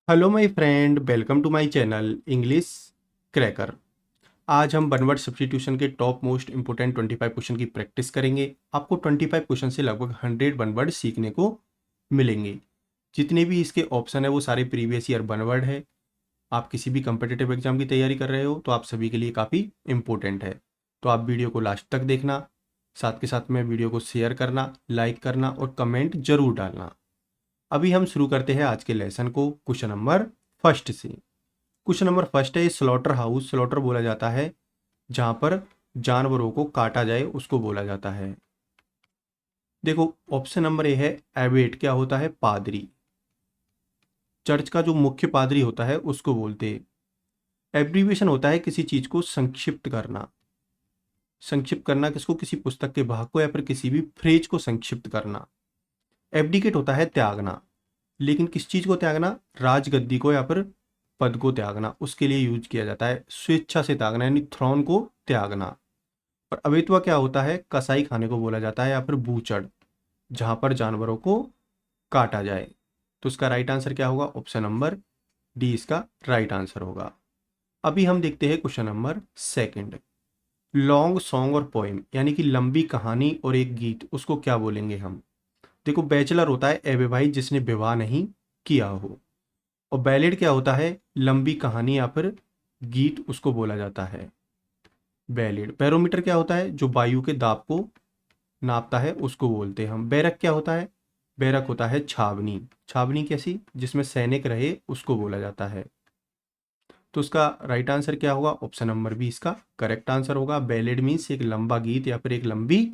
Hello my friend, welcome to my channel English cracker. आज हम one word substitution के top most important 25 question की practice करेंगे। आपको 25 क्वेश्चन से लगभग 100 वन वर्ड सीखने को मिलेंगे। जितने भी इसके ऑप्शन है वो सारे प्रीवियस ईयर वन वर्ड है। आप किसी भी कम्पिटिटिव एग्जाम की तैयारी कर रहे हो तो आप सभी के लिए काफ़ी इंपॉर्टेंट है। तो आप वीडियो को लास्ट तक देखना, साथ के साथ में वीडियो को शेयर करना, लाइक करना और कमेंट जरूर डालना। अभी हम शुरू करते हैं आज के लेसन को क्वेश्चन नंबर फर्स्ट से। क्वेश्चन नंबर फर्स्ट है स्लॉटर हाउस। स्लॉटर बोला जाता है जहां पर जानवरों को काटा जाए, उसको बोला जाता है। देखो ऑप्शन नंबर ए है एबेट। क्या होता है? पादरी। चर्च का जो मुख्य पादरी होता है उसको बोलते हैं। एब्रीविएशन होता है किसी चीज को संक्षिप्त करना। संक्षिप्त करना किसको? किसी पुस्तक के भाग को या फिर किसी भी फ्रेज को संक्षिप्त करना। एब्डिकेट होता है त्यागना। लेकिन किस चीज को त्यागना? राजगद्दी को या फिर पद को त्यागना, उसके लिए यूज किया जाता है। स्वेच्छा से त्यागना यानी थ्रोन को त्यागना। और अबेतुआ क्या होता है? कसाई खाने को बोला जाता है या फिर बूचड़, जहां पर जानवरों को काटा जाए। तो इसका राइट आंसर क्या होगा? ऑप्शन नंबर डी इसका राइट आंसर होगा। अभी हम देखते हैं question number second. Long song और पोएम यानी कि लंबी कहानी और एक गीत, उसको क्या बोलेंगे हम? देखो बैचलर होता है अविवाहित जिसने विवाह नहीं किया हो। और बैलेड क्या होता है? लंबी कहानी या फिर गीत, उसको बोला जाता है बैलेड। बैरोमीटर क्या होता है? जो वायु के दाब को नापता है, उसको बोलते हैं हम। बैरक क्या होता है? बैरक होता है छावनी। छावनी कैसी? जिसमें सैनिक रहे, उसको बोला जाता है। तो उसका राइट आंसर क्या होगा? ऑप्शन नंबर बी इसका करेक्ट आंसर होगा। बैलेड मीन्स एक लंबा गीत या फिर एक लंबी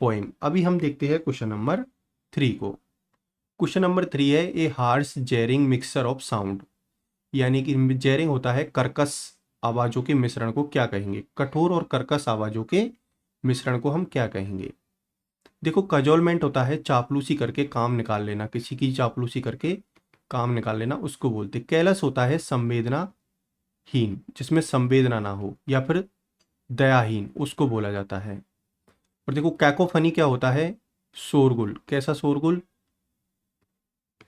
पोएम। अभी हम देखते हैं क्वेश्चन नंबर थ्री को। क्वेश्चन नंबर थ्री है a harsh jarring mixture of sound. यानी कि जेरिंग होता है कर्कश आवाजों के मिश्रण को क्या कहेंगे? कठोर और कर्कश आवाजों के मिश्रण को हम क्या कहेंगे? देखो कजोलमेंट होता है चापलूसी करके काम निकाल लेना, किसी की चापलूसी करके काम निकाल लेना, उसको बोलते। कैलस होता है संवेदनाहीन, जिसमें संवेदना ना हो या फिर दयाहीन, उसको बोला जाता है। और देखो कैकोफनी क्या होता है? शोरगुल। कैसा शोरगुल?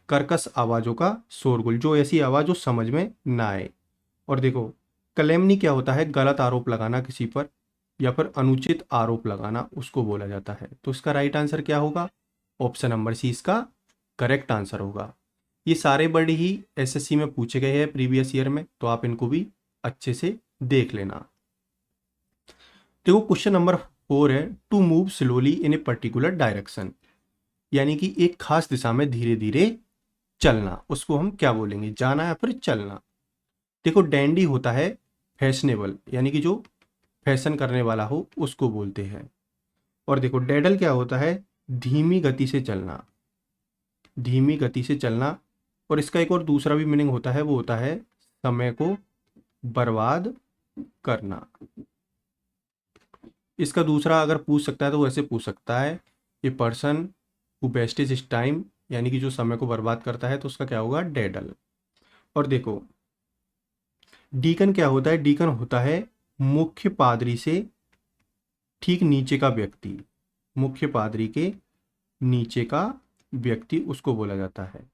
कर्कश आवाजों का शोरगुल, जो ऐसी आवाज जो समझ में ना आए। और देखो कलेमनी क्या होता है? गलत आरोप लगाना किसी पर या फिर अनुचित आरोप लगाना, उसको बोला जाता है। तो इसका राइट आंसर क्या होगा? ऑप्शन नंबर सी इसका करेक्ट आंसर होगा। ये सारे वर्ड ही एसएससी में पूछे गए हैं प्रीवियस ईयर में, तो आप इनको भी अच्छे से देख लेना। देखो क्वेश्चन नंबर फोर है to move slowly in a particular direction. यानी कि एक खास दिशा में धीरे धीरे चलना, उसको हम क्या बोलेंगे? जाना या फिर चलना। देखो डैंडी होता है फैशनेबल, यानी कि जो फैशन करने वाला हो, उसको बोलते हैं। और देखो डेडल क्या होता है? धीमी गति से चलना। धीमी गति से चलना। और इसका एक और दूसरा भी मीनिंग होता है, वो होता है समय को बर्बाद करना। इसका दूसरा अगर पूछ सकता है तो वैसे पूछ सकता है a person who wastage is time, यानी कि जो समय को बर्बाद करता है, तो उसका क्या होगा? डेडल। और देखो डीकन क्या होता है? डीकन होता है मुख्य पादरी से ठीक नीचे का व्यक्ति। मुख्य पादरी के नीचे का व्यक्ति, उसको बोला जाता है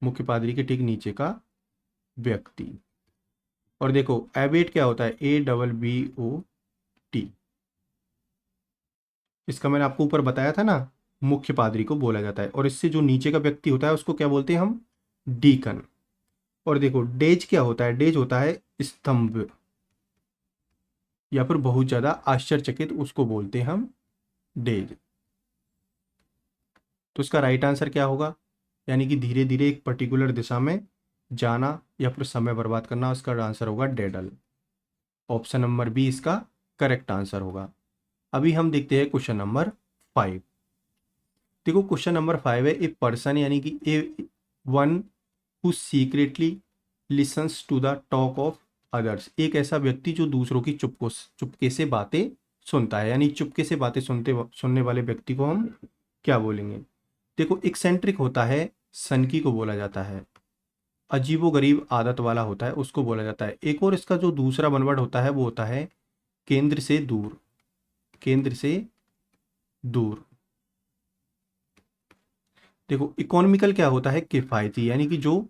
मुख्य पादरी के ठीक नीचे का व्यक्ति। और देखो एबेट क्या होता है? ABBOT। इसका मैंने आपको ऊपर बताया था ना, मुख्य पादरी को बोला जाता है। और इससे जो नीचे का व्यक्ति होता है उसको क्या बोलते हैं हम? डीकन। और देखो डेज क्या होता है? डेज होता है स्तंभ या फिर बहुत ज्यादा आश्चर्यचकित, उसको बोलते हैं हम डेज। तो इसका राइट आंसर क्या होगा? यानी कि धीरे धीरे एक पर्टिकुलर दिशा में जाना या फिर समय बर्बाद करना, उसका आंसर होगा डेडल। ऑप्शन नंबर बी इसका करेक्ट आंसर होगा। अभी हम देखते हैं क्वेश्चन नंबर फाइव। देखो क्वेश्चन नंबर फाइव है ए पर्सन, यानी कि a one who secretly listens to the talk of others. एक ऐसा व्यक्ति जो दूसरों की चुपके से बातें सुनता है, यानी चुपके से बातें सुनने वाले व्यक्ति को हम क्या बोलेंगे? देखो एक्सेंट्रिक होता है सनकी को बोला जाता है। अजीबो गरीब आदत वाला होता है, उसको बोला जाता है। एक और इसका जो दूसरा बनवर्ड होता है वो होता है केंद्र से दूर। केंद्र से दूर। देखो इकोनॉमिकल क्या होता है? किफायती, यानी कि जो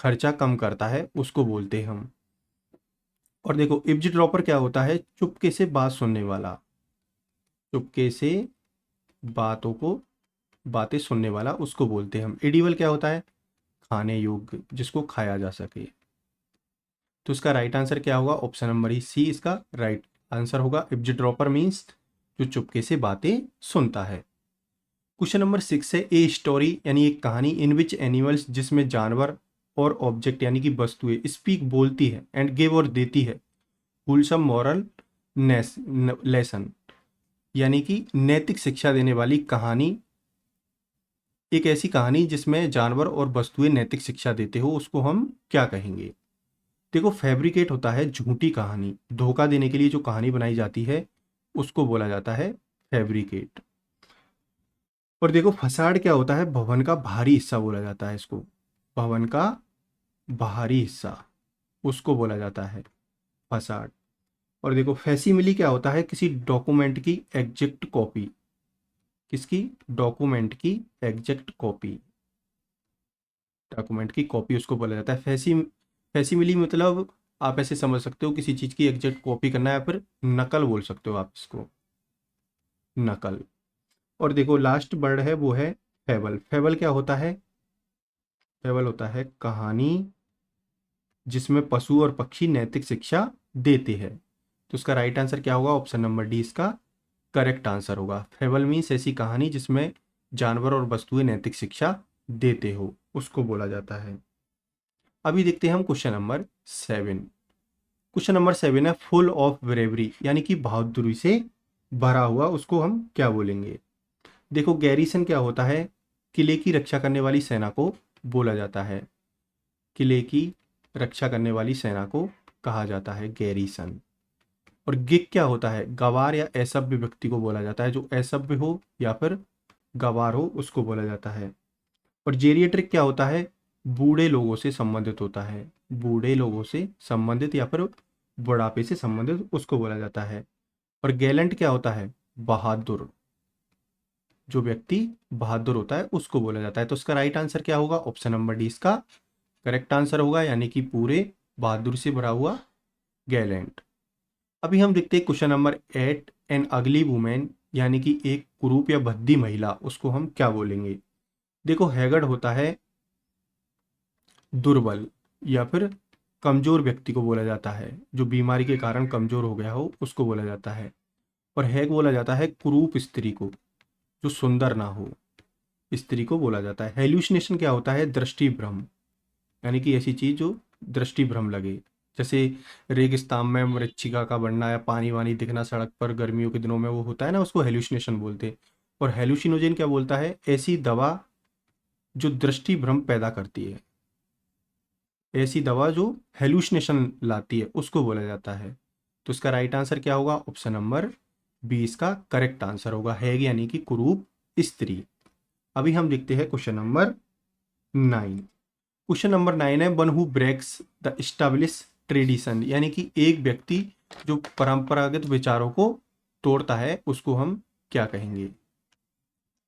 खर्चा कम करता है उसको बोलते हैं हम। और देखो इव्सड्रॉपर क्या होता है, चुपके से बात सुनने वाला, चुपके से बातें सुनने वाला उसको बोलते हैं हम। एडिबल क्या होता है, खाने योग्य, जिसको खाया जा सके। तो इसका राइट आंसर क्या होगा, ऑप्शन नंबर ही सी इसका राइट आंसर होगा। इव्सड्रॉपर मीन्स जो चुपके से बातें सुनता है। क्वेश्चन नंबर 6 है, ए स्टोरी यानी एक कहानी इन विच एनिमल्स, जिसमें जानवर और ऑब्जेक्ट यानी कि वस्तुएं स्पीक बोलती है एंड गिव और देती है होलसम मॉरल लेसन, यानी कि नैतिक शिक्षा देने वाली कहानी। एक ऐसी कहानी जिसमें जानवर और वस्तुएं नैतिक शिक्षा देते हो उसको हम क्या कहेंगे। देखो फैब्रिकेट होता है झूठी कहानी, धोखा देने के लिए जो कहानी बनाई जाती है उसको बोला जाता है फैब्रिकेट। और देखो फसाड क्या होता है, भवन का भारी हिस्सा बोला जाता है इसको, भवन का बाहरी हिस्सा उसको बोला जाता है फसाड। और देखो फैसिमिली क्या होता है, किसी डॉक्यूमेंट की एग्जैक्ट कॉपी, किसकी, डॉक्यूमेंट की एग्जैक्ट कॉपी, डॉक्यूमेंट की कॉपी उसको बोला जाता है फैसिमिली। मतलब आप ऐसे समझ सकते हो किसी चीज़ की एग्जैक्ट कॉपी करना है, या फिर नकल बोल सकते हो आप इसको, नकल। और देखो लास्ट वर्ड है वो है फेबल। फेबल क्या होता है, फेबल होता है कहानी जिसमें पशु और पक्षी नैतिक शिक्षा देते हैं। तो उसका राइट आंसर क्या होगा, ऑप्शन नंबर डी इसका करेक्ट आंसर होगा। फेबल मीन्स ऐसी कहानी जिसमें जानवर और वस्तुएं नैतिक शिक्षा देते हो उसको बोला जाता है। अभी देखते हैं हम क्वेश्चन नंबर 7। क्वेश्चन नंबर 7 है, फुल ऑफ ब्रेवरी यानी कि बहादुरी से भरा हुआ उसको हम क्या बोलेंगे। देखो गैरीसन क्या होता है, किले की रक्षा करने वाली सेना को बोला जाता है, किले की रक्षा करने वाली सेना को कहा जाता है गैरीसन। और गिक क्या होता है, गवार या असभ्य व्यक्ति को बोला जाता है, जो असभ्य हो या फिर गवार हो उसको बोला जाता है। और जेरिएट्रिक क्या होता है, बूढ़े लोगों से संबंधित होता है, बूढ़े लोगों से संबंधित या फिर बुढ़ापे से संबंधित उसको बोला जाता है। और गैलेंट क्या होता है, बहादुर, जो व्यक्ति बहादुर होता है उसको बोला जाता है। तो इसका राइट आंसर क्या होगा, ऑप्शन नंबर डी इसका करेक्ट आंसर होगा, यानी कि पूरे बहादुर से भरा हुआ गैलेंट। अभी हम देखते हैं क्वेश्चन नंबर 8, एन अगली वुमेन यानी कि एक कुरूप या भद्दी महिला उसको हम क्या बोलेंगे। देखो हैगर्ड होता है दुर्बल या फिर कमजोर व्यक्ति को बोला जाता है, जो बीमारी के कारण कमजोर हो गया हो उसको बोला जाता है। और हैग बोला जाता है कुरूप स्त्री को, जो सुंदर ना हो, स्त्री को बोला जाता है। हेल्यूसिनेशन क्या होता है, दृष्टि भ्रम, यानी कि ऐसी चीज जो दृष्टि भ्रम लगे, जैसे रेगिस्तान में मरीचिका का बढ़ना या पानी वानी दिखना सड़क पर गर्मियों के दिनों में वो होता है ना, उसको हेल्यूसिनेशन बोलते हैं। और हेलुसिनोजन क्या बोलता है, ऐसी दवा जो दृष्टि भ्रम पैदा करती है, ऐसी दवा जो हेलुसिनेशन लाती है उसको बोला जाता है। तो इसका राइट आंसर क्या होगा, ऑप्शन नंबर बी इसका करेक्ट आंसर होगा, हैग यानी कि कुरूप स्त्री। अभी हम देखते हैं क्वेश्चन नंबर 9। क्वेश्चन नंबर 9 है, one who breaks the establish tradition, यानी कि एक व्यक्ति जो परंपरागत विचारों को तोड़ता है उसको हम क्या कहेंगे।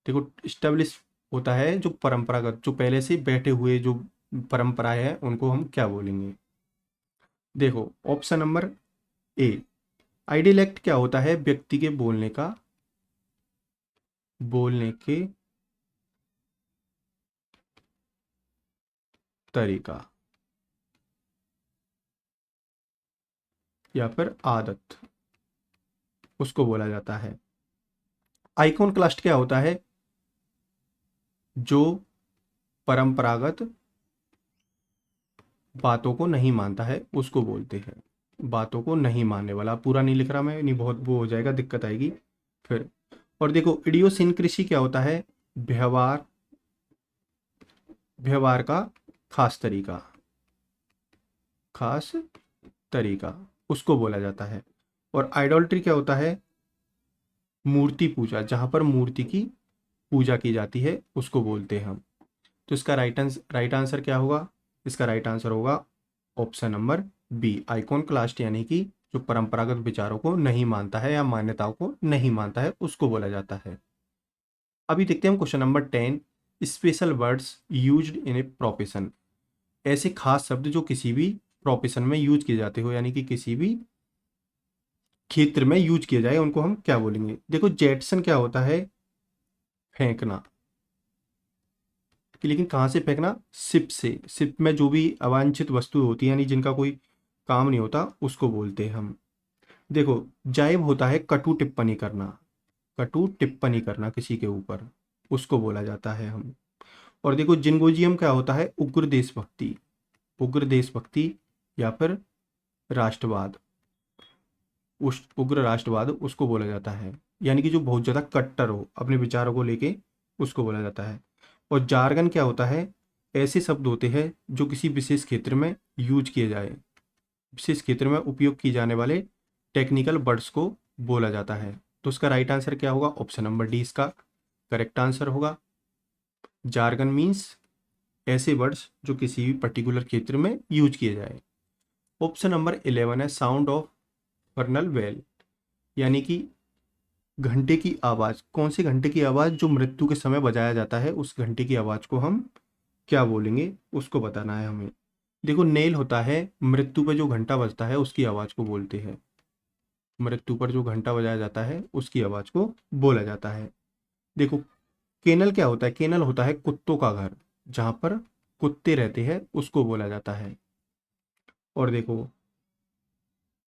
देखो एस्टैब्लिश होता है जो परंपरागत, जो पहले से बैठे हुए जो परंपराएं हैं उनको हम क्या बोलेंगे। देखो ऑप्शन नंबर ए, आइडियलेक्ट क्या होता है, व्यक्ति के बोलने के तरीका या फिर आदत उसको बोला जाता है। आइकॉनक्लास्ट क्या होता है, जो परंपरागत बातों को नहीं मानता है उसको बोलते हैं, बातों को नहीं मानने वाला। पूरा नहीं लिख रहा मैं, नहीं बहुत वो हो जाएगा, दिक्कत आएगी फिर। और देखो इडियोसिनक्रेसी क्या होता है, व्यवहार, व्यवहार का खास तरीका, खास तरीका उसको बोला जाता है। और आइडोल्ट्री क्या होता है, मूर्ति पूजा, जहां पर मूर्ति की पूजा की जाती है उसको बोलते हैं हम। तो इसका राइट आंसर क्या होगा, इसका राइट आंसर होगा ऑप्शन नंबर बी, आइकॉनक्लास्ट, यानी कि जो परंपरागत विचारों को नहीं मानता है या मान्यताओं को नहीं मानता है उसको बोला जाता है। अभी देखते हैं हम question number 10, special words used in a profession, ऐसे खास शब्द जो किसी भी प्रोफेशन में यूज किए जाते हो, यानी कि किसी भी क्षेत्र में यूज किया जाए, उनको हम क्या बोलेंगे। देखो जेटसन क्या होता है, फेंकना। कि लेकिन कहाँ से फेंकना, शिप से। शिप में जो भी अवांछित वस्तु होती है, यानी जिनका कोई काम नहीं होता, उसको बोलते हैं हम। देखो जाइब होता है कटु टिप्पणी करना, कटु टिप्पणी करना किसी के ऊपर, उसको बोला जाता है हम। और देखो जिंगोजियम क्या होता है, उग्र देशभक्ति, उग्र देशभक्ति या फिर राष्ट्रवाद, उस उग्र राष्ट्रवाद उसको बोला जाता है, यानी कि जो बहुत ज़्यादा कट्टर हो अपने विचारों को लेके, उसको बोला जाता है। और जार्गन क्या होता है, ऐसे शब्द होते हैं जो किसी विशेष क्षेत्र में यूज किए जाए, विशेष क्षेत्र में उपयोग किए जाने वाले टेक्निकल वर्ड्स को बोला जाता है। तो उसका राइट आंसर क्या होगा, ऑप्शन नंबर डी इसका करेक्ट आंसर होगा। जार्गन मीन्स ऐसे वर्ड्स जो किसी भी पर्टिकुलर क्षेत्र में यूज किए जाए। ऑप्शन नंबर 11 है साउंड ऑफ फर्नल वेल, यानी कि घंटे की आवाज़। कौन से घंटे की आवाज़, जो मृत्यु के समय बजाया जाता है, उस घंटे की आवाज़ को हम क्या बोलेंगे, उसको बताना है हमें। देखो नेल होता है, मृत्यु पर जो घंटा बजता है उसकी आवाज़ को बोलते हैं, मृत्यु पर जो घंटा बजाया जाता है उसकी आवाज़ को बोला जाता है। देखो केनल क्या होता है, केनल होता है कुत्तों का घर, जहाँ पर कुत्ते रहते हैं उसको बोला जाता है। और देखो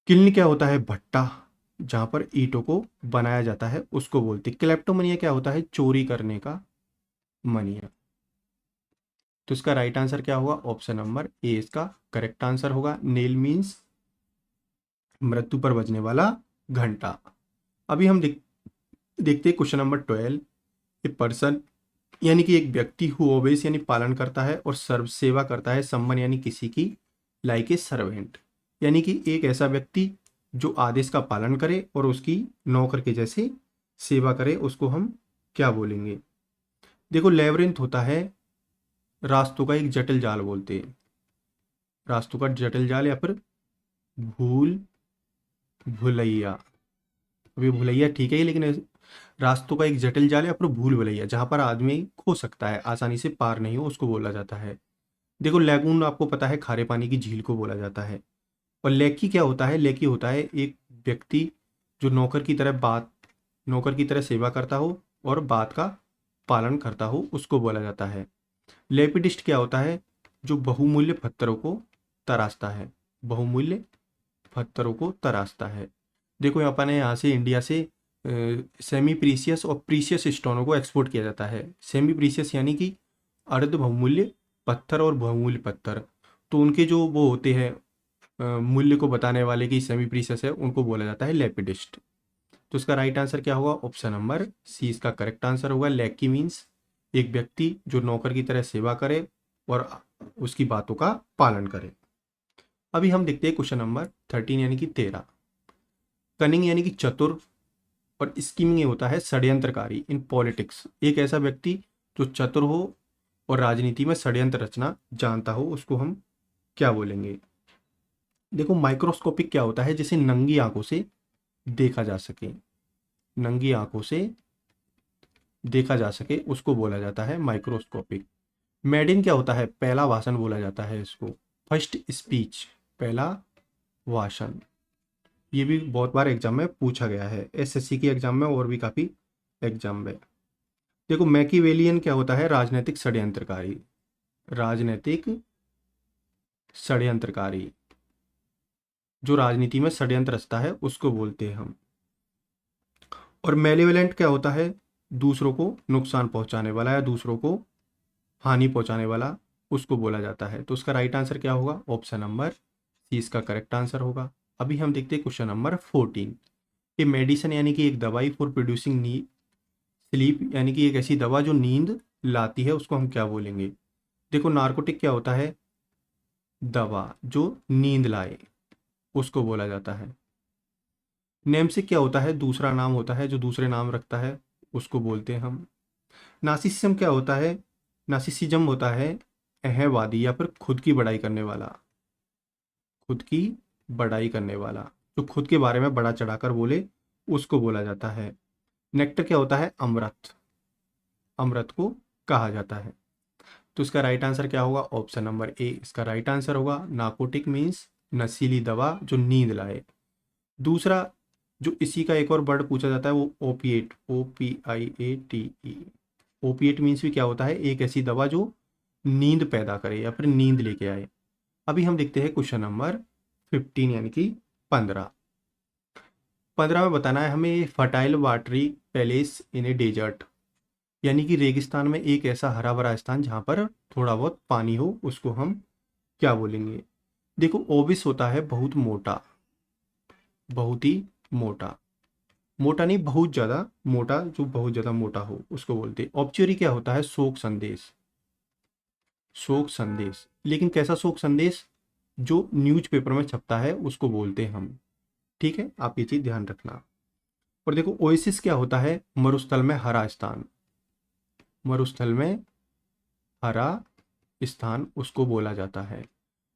किल्न क्या होता है, भट्टा, जहाँ पर ईंटों को बनाया जाता है उसको बोलते हैं। क्लेप्टोमनिया क्या होता है, चोरी करने का मनिया। तो इसका राइट आंसर क्या होगा, ऑप्शन नंबर ए इसका करेक्ट आंसर होगा। नेल मीन्स मृत्यु पर बजने वाला घंटा। अभी हम देखते हैं क्वेश्चन नंबर 12। ए पर्सन, यानी कि एक व्यक्ति हु ओबेस यानी पालन करता है, और सर्व सेवा करता है, सम्मन यानी किसी की, लाइक ए सर्वेंट, यानी कि एक ऐसा व्यक्ति जो आदेश का पालन करे और उसकी नौकर के जैसे सेवा करे, उसको हम क्या बोलेंगे। देखो लेवरिंथ होता है रास्तों का एक जटिल जाल बोलते हैं, रास्तों का जटिल जाल, या फिर भूल भुलैया। अभी भुलैया ठीक है, लेकिन रास्तों का एक जटिल जाल या फिर भूल भुलैया, जहाँ पर आदमी खो सकता है, आसानी से पार नहीं हो, उसको बोला जाता है। देखो लैगून आपको पता है खारे पानी की झील को बोला जाता है। और लेकी क्या होता है, लेकी होता है एक व्यक्ति जो नौकर की तरह सेवा करता हो और बात का पालन करता हो, उसको बोला जाता है। लेपिडिस्ट क्या होता है, जो बहुमूल्य पत्थरों को तराशता है, बहुमूल्य पत्थरों को तराशता है। देखो अपन ने यहाँ से इंडिया से सेमी प्रीशियस और प्रीशियस स्टोनों को एक्सपोर्ट किया जाता है। सेमी प्रीशियस यानी कि अर्ध बहुमूल्य पत्थर, और बहुमूल्य पत्थर, तो उनके जो वो होते हैं मूल्य को बताने वाले की सेमी प्रीशियस है, उनको बोला जाता है लेपिडिस्ट। तो इसका राइट आंसर क्या होगा, ऑप्शन नंबर सी इसका करेक्ट आंसर होगा। लैकी मीन्स एक व्यक्ति जो नौकर की तरह सेवा करे और उसकी बातों का पालन करे। अभी हम देखते हैं क्वेश्चन नंबर 13 यानी कि 13। कनिंग यानी कि चतुर, और स्कीमिंग होता है षड्यंत्रकारी इन पॉलिटिक्स। एक ऐसा व्यक्ति जो चतुर हो और राजनीति में षड्यंत्र रचना जानता हो, उसको हम क्या बोलेंगे। देखो माइक्रोस्कोपिक क्या होता है, जिसे नंगी आंखों से देखा जा सके, नंगी आंखों से देखा जा सके, उसको बोला जाता है माइक्रोस्कोपिक। मेडिन क्या होता है, पहला भाषण बोला जाता है इसको, फर्स्ट स्पीच, पहला भाषण। ये भी बहुत बार एग्जाम में पूछा गया है, एसएससी की एग्जाम में और भी काफ़ी एग्जाम में। देखो मैकीवेलियन क्या होता है, राजनीतिक षड्यंत्रकारी, राजनीतिक षड्यंत्रकारी, जो राजनीति में षड्यंत्र रचता है उसको बोलते हैं हम। और मेलेवलेंट क्या होता है, दूसरों को नुकसान पहुंचाने वाला या दूसरों को हानि पहुंचाने वाला, उसको बोला जाता है। तो उसका राइट आंसर क्या होगा, ऑप्शन नंबर सी इसका करेक्ट आंसर होगा। अभी हम देखते हैं क्वेश्चन नंबर 14। ये मेडिसिन यानी कि एक दवाई फॉर प्रोड्यूसिंग नी स्लीप, यानी कि एक ऐसी दवा जो नींद लाती है, उसको हम क्या बोलेंगे। देखो नार्कोटिक क्या होता है, दवा जो नींद लाए, उसको बोला जाता है। नेमसिक क्या होता है, दूसरा नाम होता है जो दूसरे नाम रखता है, उसको बोलते हैं हम। नार्सिसिज्म क्या होता है, नार्सिसिज्म होता है अहंवादी या फिर खुद की बड़ाई करने वाला, खुद की बड़ाई करने वाला, जो खुद के बारे में बड़ा चढ़ाकर बोले, उसको बोला जाता है। नेक्टर क्या होता है, अमृत, अमृत को कहा जाता है। तो इसका राइट आंसर क्या होगा? ऑप्शन नंबर ए इसका राइट आंसर होगा। नार्कोटिक मीन्स नशीली दवा जो नींद लाए। दूसरा जो इसी का एक और वर्ड पूछा जाता है वो ओपिएट, OPIATE। ओपिएट मीन्स भी क्या होता है? एक ऐसी दवा जो नींद पैदा करे या फिर नींद लेके आए। अभी हम देखते हैं क्वेश्चन नंबर 15 यानी कि 15। 15 में बताना है हमें fertile watery palace in a desert, यानी कि रेगिस्तान में एक ऐसा हरा भरा स्थान जहाँ पर थोड़ा बहुत पानी हो, उसको हम क्या बोलेंगे? देखो ओबिस होता है बहुत मोटा, बहुत ही मोटा। मोटा नहीं, बहुत ज़्यादा मोटा, जो बहुत ज़्यादा मोटा हो उसको बोलते हैं। ऑब्चुरी क्या होता है? शोक संदेश, शोक संदेश। लेकिन कैसा शोक संदेश? जो न्यूज़पेपर में छपता है उसको बोलते हैं हम। ठीक है, आप ये चीज़ ध्यान रखना। और देखो ओएसिस क्या होता है? मरुस्थल में हरा स्थान, मरुस्थल में हरा स्थान उसको बोला जाता है।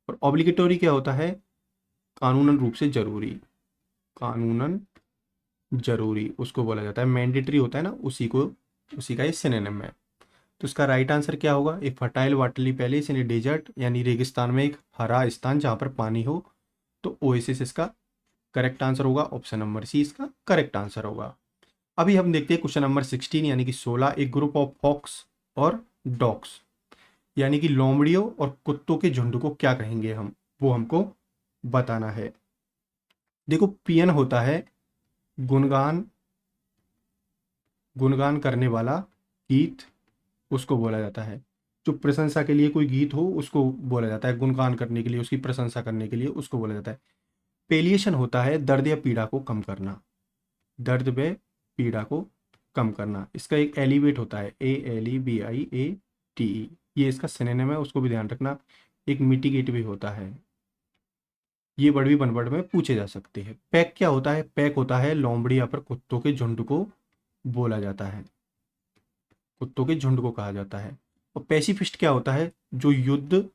और ऑब्लिगेटोरी क्या होता है? कानूनन रूप से जरूरी, कानूनन जरूरी उसको बोला जाता है। मैंडेटरी होता है ना, उसी का ये सिनोनिम है। तो इसका राइट आंसर क्या होगा? A fertile watery place in a desert, यानी रेगिस्तान में एक हरा स्थान जहाँ पर पानी हो, तो ओएसिस इसका करेक्ट आंसर होगा। ऑप्शन नंबर सी इसका करेक्ट आंसर होगा। अभी हम देखते हैं क्वेश्चन नंबर 16 यानी कि 16। एक ग्रुप ऑफ फॉक्स और डॉग्स, यानी कि लोमड़ियों और कुत्तों के झुंड को क्या कहेंगे हम, वो हमको बताना है। देखो पियन होता है गुणगान, गुणगान करने वाला गीत उसको बोला जाता है। जो प्रशंसा के लिए कोई गीत हो उसको बोला जाता है, गुणगान करने के लिए, उसकी प्रशंसा करने के लिए उसको बोला जाता है। पेलिएशन होता है दर्द या पीड़ा को कम करना, दर्द व पीड़ा को कम करना। इसका एक एलिवेट होता है, ALEBIATE, ये इसका सिनोनिम है, उसको भी ध्यान रखना। एक मिटिगेट भी होता है, ये वर्ड भी वन वर्ड में पूछे जा सकते हैं। पैक क्या होता है? पैक होता है लोमड़ी या फिर कुत्तों के झुंड को बोला जाता है, कुत्तों के झुंड को कहा जाता है। और पैसिफिस्ट क्या होता है? जो युद्ध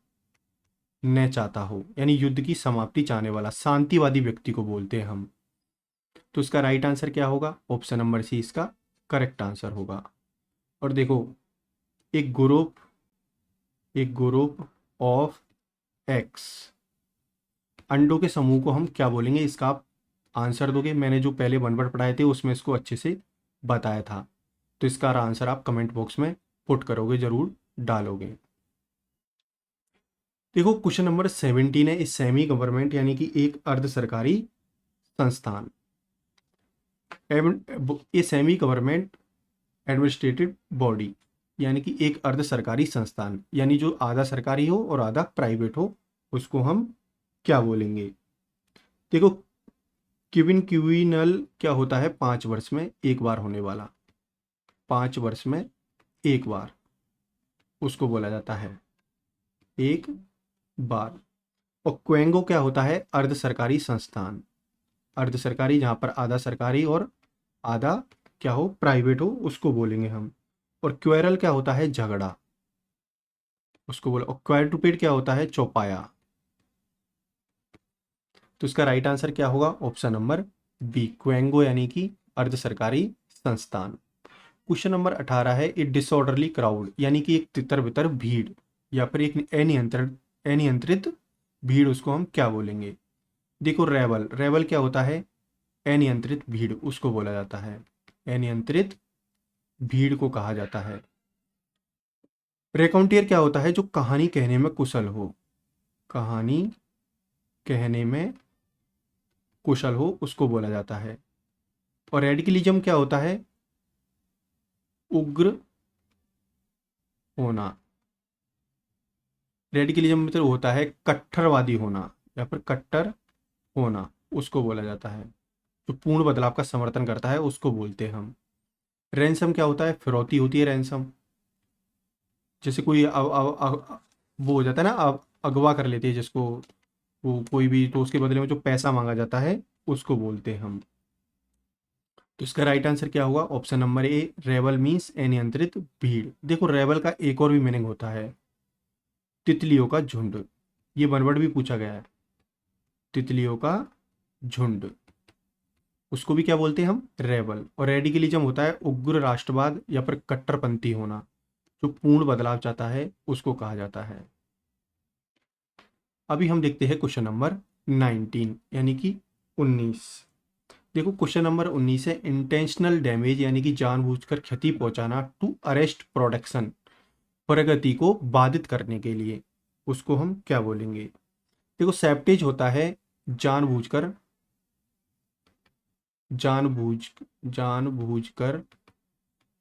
न चाहता हो, यानी युद्ध की समाप्ति चाहने वाला, शांतिवादी व्यक्ति को बोलते हैं हम। तो इसका राइट आंसर क्या होगा? ऑप्शन नंबर सी इसका करेक्ट आंसर होगा। और देखो एक ग्रुप, एक ग्रुप ऑफ एक्स, अंडों के समूह को हम क्या बोलेंगे? इसका आप आंसर दोगे। मैंने जो पहले वन वर्ड पढ़ाए थे उसमें इसको अच्छे से बताया था। तो इसका आंसर आप कमेंट बॉक्स में पुट करोगे, जरूर डालोगे। देखो क्वेश्चन नंबर 17 है, इस सेमी गवर्नमेंट यानी कि एक अर्ध सरकारी संस्थान, ये सेमी गवर्नमेंट एडमिनिस्ट्रेटिव बॉडी, यानी कि एक अर्ध सरकारी संस्थान, यानी जो आधा सरकारी हो और आधा प्राइवेट हो, उसको हम क्या बोलेंगे? देखो क्विनल क्या होता है? 5 वर्ष में एक बार होने वाला, 5 वर्ष में एक बार उसको बोला जाता है, एक बार। और क्वेंगो क्या होता है? अर्ध सरकारी संस्थान, अर्ध सरकारी जहाँ पर आधा सरकारी और आधा क्या हो? प्राइवेट हो, उसको बोलेंगे हम। और क्वेरल क्या होता है? झगड़ा, उसको बोले। और क्वाड्रुपेड क्या होता है? चौपाया। तो इसका राइट आंसर क्या होगा? ऑप्शन नंबर बी, क्वेंगो यानी कि अर्ध सरकारी संस्थान। क्वेश्चन नंबर 18 है, ए डिसऑर्डरली क्राउड, यानी कि एक तितर बितर भीड़ या फिर एक अनियंत्रित भीड़, उसको हम क्या बोलेंगे? देखो रेवल, रेवल क्या होता है? अनियंत्रित भीड़ उसको बोला जाता है, अनियंत्रित भीड़ को कहा जाता है। रेकाउंटियर क्या होता है? जो कहानी कहने में कुशल हो, कहानी कहने में कुशल हो उसको बोला जाता है। और रेडिकलिज्म क्या होता है? उग्र होना, रेडिकलिज्म मतलब होता है कट्टरवादी होना या फिर कट्टर होना, उसको बोला जाता है। जो पूर्ण बदलाव का समर्थन करता है उसको बोलते हैं हम। रैंसम क्या होता है? फिरौती होती है रैंसम, जैसे कोई वो हो जाता है ना, अगवा कर लेती है जिसको, वो कोई भी, तो उसके बदले में जो पैसा मांगा जाता है उसको बोलते हैं हम। तो इसका राइट आंसर क्या होगा? ऑप्शन नंबर ए, रेवल मीन्स अनियंत्रित भीड़। देखो रेवल का एक और भी मीनिंग होता है तितलियों का झुंड, ये वन वर्ड भी पूछा गया है, तितलियों का झुंड, उसको भी क्या बोलते हैं हम? रेबल। और रेडिकलिज्म होता है उग्र राष्ट्रवाद या फिर कट्टरपंथी होना, जो पूर्ण बदलाव चाहता है उसको कहा जाता है। अभी हम देखते हैं क्वेश्चन नंबर 19 यानी कि 19। देखो क्वेश्चन नंबर 19 है इंटेंशनल डैमेज यानी कि जानबूझकर क्षति पहुंचाना टू अरेस्ट प्रोडक्शन, प्रगति को बाधित करने के लिए, उसको हम क्या बोलेंगे। देखो सैबटेज होता है जानबूझकर, जानबूझ जानबूझकर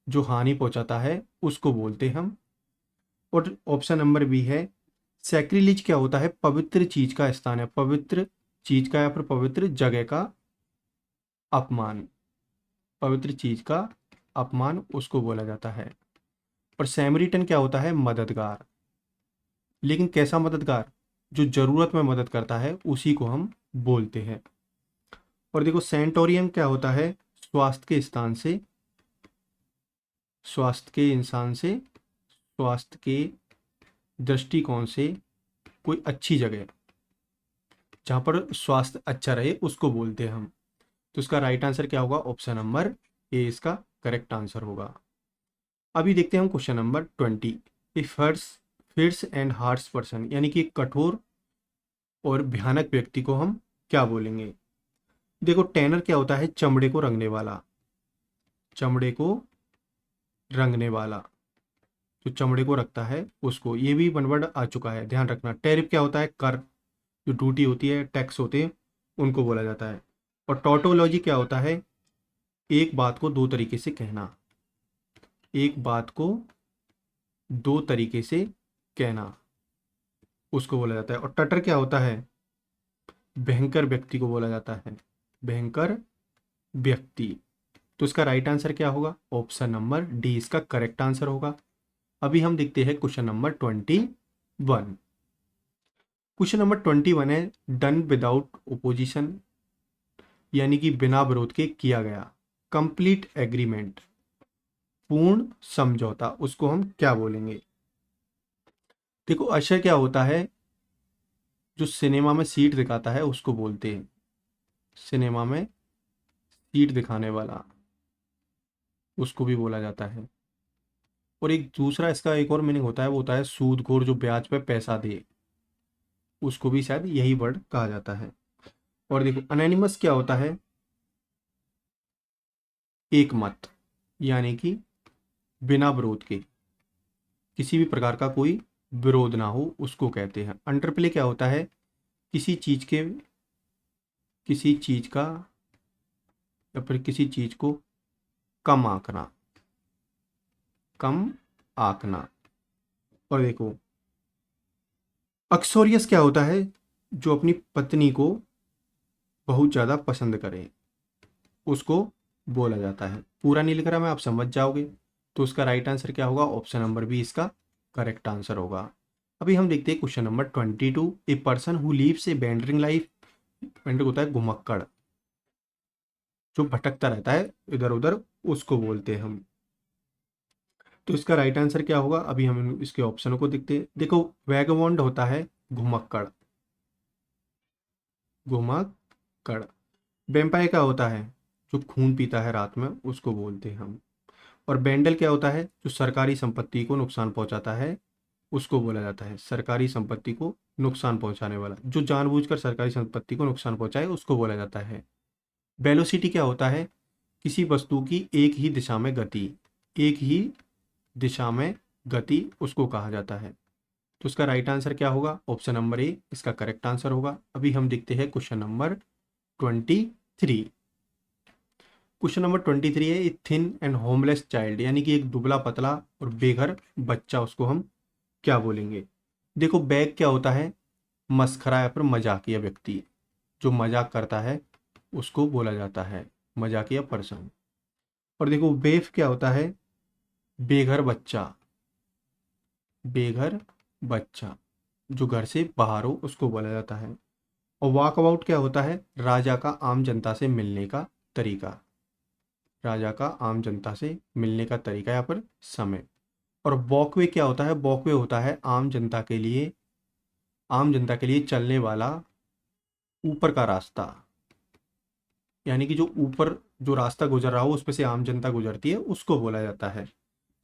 जो हानि पहुंचाता है उसको बोलते हैं हम। और ऑप्शन नंबर बी है सैक्रिलीज क्या होता है, पवित्र चीज का स्थान है, पवित्र चीज का या फिर पवित्र जगह का अपमान, पवित्र चीज का अपमान उसको बोला जाता है। और सैमरिटन क्या होता है, मददगार, लेकिन कैसा मददगार, जो जरूरत में मदद करता है उसी को हम बोलते हैं। और देखो सेंटोरियन क्या होता है, स्वास्थ्य के स्थान से, स्वास्थ्य के इंसान से, स्वास्थ्य के दृष्टिकोण से कोई अच्छी जगह जहाँ पर स्वास्थ्य अच्छा रहे उसको बोलते हैं हम। तो इसका राइट आंसर क्या होगा, ऑप्शन नंबर ए इसका करेक्ट आंसर होगा। अभी देखते हैं हम question number 20। A fierce and harsh person यानी कि एक कठोर और भयानक व्यक्ति को हम क्या बोलेंगे। देखो टैनर क्या होता है, चमड़े को रंगने वाला, चमड़े को रंगने वाला, जो चमड़े को रखता है उसको, ये भी वन वर्ड आ चुका है, ध्यान रखना। टैरिफ क्या होता है, कर, जो ड्यूटी होती है, टैक्स होते हैं, उनको बोला जाता है। और टोटोलॉजी क्या होता है, एक बात को दो तरीके से कहना, एक बात को दो तरीके से कहना उसको बोला जाता है। और टटर क्या होता है, भयंकर व्यक्ति को बोला जाता है, भयंकर व्यक्ति। तो इसका राइट आंसर क्या होगा, ऑप्शन नंबर डी इसका करेक्ट आंसर होगा। अभी हम देखते हैं क्वेश्चन नंबर 21। क्वेश्चन नंबर 21 है डन विदाउट ओपोजिशन यानी कि बिना विरोध के किया गया, कंप्लीट एग्रीमेंट, पूर्ण समझौता, उसको हम क्या बोलेंगे। देखो अशर क्या होता है, जो सिनेमा में सीट दिखाता है उसको बोलते हैं, सिनेमा में सीट दिखाने वाला उसको भी बोला जाता है। और एक दूसरा इसका एक और मीनिंग होता है, वो होता है सूदखोर, जो ब्याज पे पैसा दे, उसको भी शायद यही वर्ड कहा जाता है। और देखो अनोनिमस क्या होता है, एक मत यानी कि बिना विरोध के, किसी भी प्रकार का कोई विरोध ना हो उसको कहते हैं। अंडरप्ले क्या होता है, किसी चीज के, किसी चीज का या फिर किसी चीज को कम आंकना, कम आंकना। और देखो अक्सोरियस क्या होता है, जो अपनी पत्नी को बहुत ज़्यादा पसंद करे उसको बोला जाता है। पूरा नहीं लिख रहा मैं, आप समझ जाओगे। तो उसका राइट आंसर क्या होगा, ऑप्शन नंबर बी इसका करेक्ट आंसर होगा। अभी हम देखते हैं question number 22। A person who leaves A wandering life, vendor होता है घुमक्कड़, जो भटकता रहता है इधर उधर, उसको बोलते हैं हम। तो इसका राइट आंसर क्या होगा, अभी हम इसके ऑप्शनों को देखते हैं। देखो वैगबॉन्ड होता है घुमक्कड़, घुमक्कड़। वेम्पायर क्या होता है, जो खून पीता है रात में, उसको बोलते हैं हम। और बैंडल क्या होता है, जो सरकारी संपत्ति को नुकसान पहुंचाता है उसको बोला जाता है, सरकारी संपत्ति को नुकसान पहुंचाने वाला, जो जानबूझकर सरकारी संपत्ति को नुकसान पहुंचाए उसको बोला जाता है। वेलोसिटी क्या होता है, किसी वस्तु की एक ही दिशा में गति, एक ही दिशा में गति उसको कहा जाता है। तो इसका राइट आंसर क्या होगा, ऑप्शन नंबर ए इसका करेक्ट आंसर होगा। अभी हम देखते हैं क्वेश्चन नंबर 23। क्वेश्चन नंबर 23 है थिन एंड होमलेस चाइल्ड यानी कि एक दुबला पतला और बेघर बच्चा, उसको हम क्या बोलेंगे। देखो बैग क्या होता है, मस्खरा या फिर मजाकिया व्यक्ति, जो मजाक करता है उसको बोला जाता है मजाकिया पर्सन। और देखो बेफ क्या होता है, बेघर बच्चा, बेघर बच्चा जो घर से बाहर हो उसको बोला जाता है। और वॉक अबाउट क्या होता है, राजा का आम जनता से मिलने का तरीका, राजा का आम जनता से मिलने का तरीका या फिर समय। और वॉकवे क्या होता है, वॉकवे होता है आम जनता के लिए, आम जनता के लिए चलने वाला ऊपर का रास्ता, यानी कि जो ऊपर जो रास्ता गुजर रहा हो उस पे से आम जनता गुजरती है उसको बोला जाता है।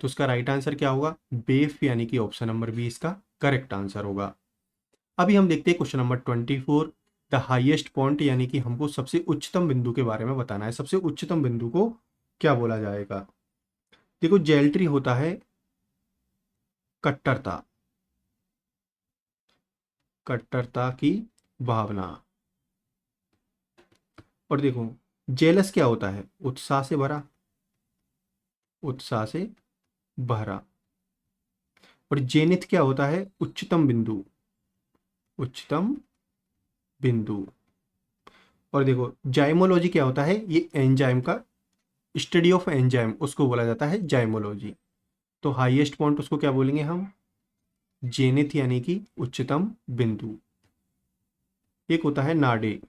तो उसका राइट आंसर क्या होगा? बेफ, यानी कि ऑप्शन नंबर बी इसका करेक्ट आंसर होगा। अभी हम देखते हैं question number 24, the highest point, यानी कि हमको सबसे उच्चतम बिंदु के बारे में बताना है। सबसे उच्चतम बिंदु को क्या बोला जाएगा? देखो, जेल्ट्री होता है कट्टरता, कट्टरता की भावना। और देखो, जेलस क्या होता है? उत्साह से भरा, उत्साह से भरा। और जेनिथ क्या होता है? उच्चतम बिंदु, उच्चतम बिंदु। और देखो, जाइमोलॉजी क्या होता है? ये एंजाइम का, स्टडी ऑफ एंजाइम, उसको बोला जाता है जाइमोलॉजी। तो हाईएस्ट पॉइंट उसको क्या बोलेंगे हम? जेनिथ, यानी कि उच्चतम बिंदु। एक होता है नाडे,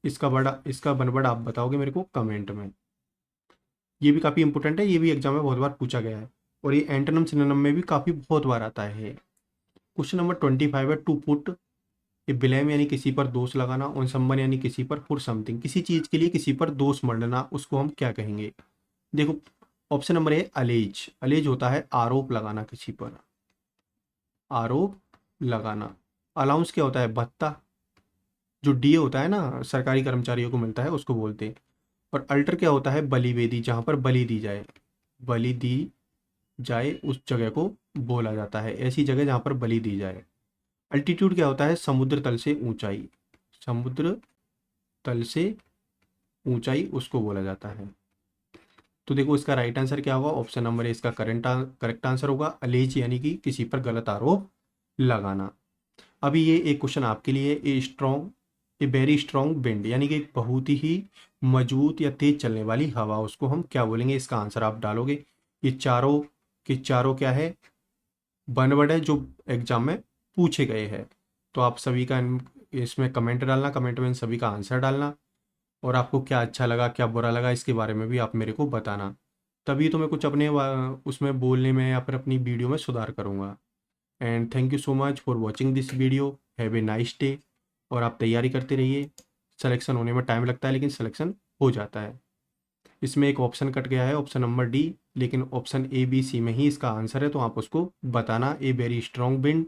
इसका बनवर्ड आप बताओगे मेरे को कमेंट में। ये भी काफ़ी इंपॉर्टेंट है, ये भी एग्जाम में बहुत बार पूछा गया है, और ये एंटोनिम सिनोनिम में भी काफ़ी बहुत बार आता है। क्वेश्चन नंबर 25 है, टू पुट ए ब्लेम, यानी किसी पर दोष लगाना, ऑन समवन यानी किसी पर, फॉर समथिंग किसी चीज़ के लिए किसी पर दोष मढ़ना, उसको हम क्या कहेंगे? देखो, option number A allege, allege होता है आरोप लगाना किसी पर, आरोप लगाना। अलाउंस क्या होता है? भत्ता, जो डीए होता है ना सरकारी कर्मचारियों को मिलता है, उसको बोलते हैं। और अल्टर क्या होता है? बलिवेदी, जहाँ पर बलि दी जाए, बलि दी जाए उस जगह को बोला जाता है, ऐसी जगह जहाँ पर बलि दी जाए। अल्टीट्यूड क्या होता है? समुद्र तल से ऊंचाई, समुद्र तल से ऊंचाई उसको बोला जाता है। तो देखो, इसका राइट आंसर क्या होगा? ऑप्शन नंबर ए इसका करेक्ट आंसर होगा, अलेज, यानी कि किसी पर गलत आरोप लगाना। अभी ये एक क्वेश्चन आपके लिए, ए वेरी स्ट्रॉन्ग विंड, यानी कि एक बहुत ही मजबूत या तेज चलने वाली हवा, उसको हम क्या बोलेंगे? इसका आंसर आप डालोगे। ये चारों के चारों क्या है? वन वर्ड है जो एग्जाम में पूछे गए हैं। तो आप सभी का इसमें कमेंट डालना, कमेंट में इन सभी का आंसर डालना, और आपको क्या अच्छा लगा क्या बुरा लगा इसके बारे में भी आप मेरे को बताना। तभी तो मैं कुछ अपने उसमें बोलने में या फिर अपनी वीडियो में सुधार करूँगा। And thank you so much for watching this video. Have a nice day. और आप तैयारी करते रहिए। सिलेक्शन होने में टाइम लगता है, लेकिन सिलेक्शन हो जाता है। इसमें एक ऑप्शन कट गया है, ऑप्शन नंबर डी, लेकिन ऑप्शन ए बी सी में ही इसका आंसर है, तो आप उसको बताना। A very strong wind